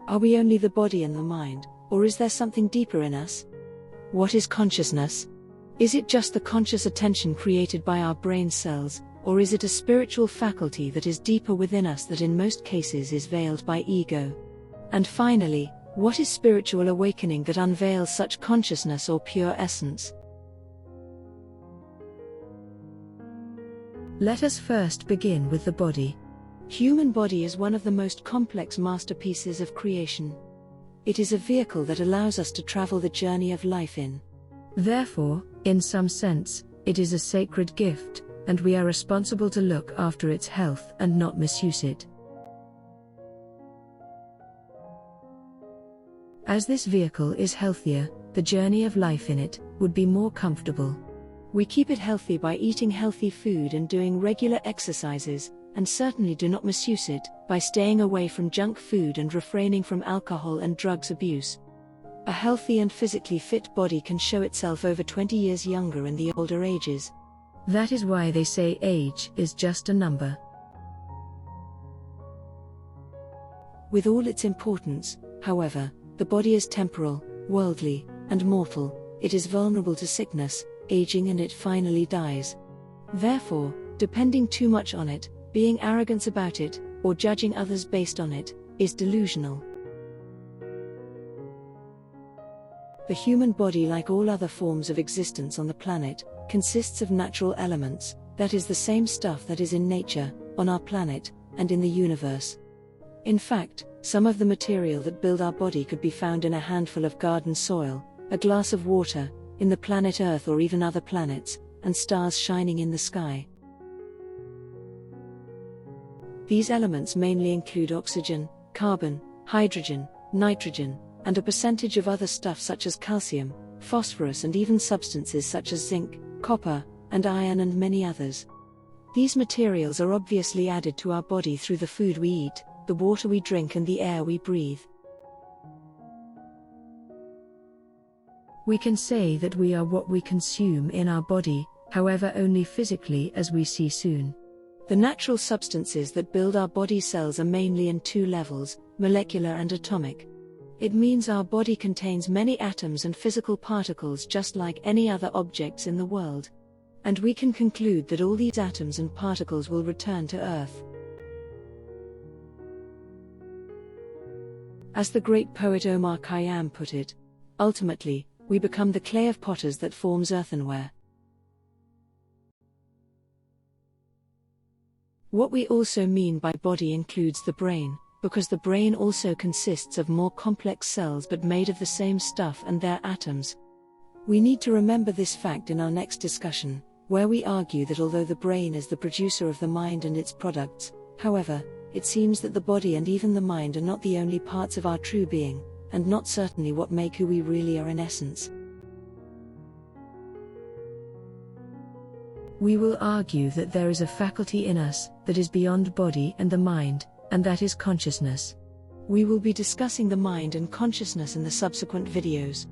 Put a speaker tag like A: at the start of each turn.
A: Are we only the body and the mind, or is there something deeper in us? What is consciousness? Is it just the conscious attention created by our brain cells, or is it a spiritual faculty that is deeper within us that in most cases is veiled by ego? And finally, what is spiritual awakening that unveils such consciousness or pure essence? Let us first begin with the body. Human body is one of the most complex masterpieces of creation. It is a vehicle that allows us to travel the journey of life in. Therefore, in some sense, it is a sacred gift, and we are responsible to look after its health and not misuse it. As this vehicle is healthier, the journey of life in it would be more comfortable. We keep it healthy by eating healthy food and doing regular exercises, and certainly do not misuse it by staying away from junk food and refraining from alcohol and drugs abuse. A healthy and physically fit body can show itself over 20 years younger in the older ages. That is why they say age is just a number. With all its importance, however, the body is temporal, worldly, and mortal. It is vulnerable to sickness, aging, and it finally dies. Therefore, depending too much on it, being arrogant about it, or judging others based on it, is delusional. The human body, like all other forms of existence on the planet, consists of natural elements, that is the same stuff that is in nature, on our planet, and in the universe. In fact, some of the material that build our body could be found in a handful of garden soil, a glass of water, in the planet Earth, or even other planets, and stars shining in the sky. These elements mainly include oxygen, carbon, hydrogen, nitrogen, and a percentage of other stuff such as calcium, phosphorus, and even substances such as zinc, copper, and iron, and many others. These materials are obviously added to our body through the food we eat, the water we drink, and the air we breathe. We can say that we are what we consume in our body, however only physically, as we see soon. The natural substances that build our body cells are mainly in two levels, molecular and atomic. It means our body contains many atoms and physical particles just like any other objects in the world. And we can conclude that all these atoms and particles will return to Earth. As the great poet Omar Khayyam put it, ultimately, we become the clay of potters that forms earthenware. What we also mean by body includes the brain, because the brain also consists of more complex cells but made of the same stuff and their atoms. We need to remember this fact in our next discussion, where we argue that although the brain is the producer of the mind and its products, however, it seems that the body and even the mind are not the only parts of our true being, and not certainly what make who we really are in essence. We will argue that there is a faculty in us that is beyond body and the mind, and that is consciousness. We will be discussing the mind and consciousness in the subsequent videos.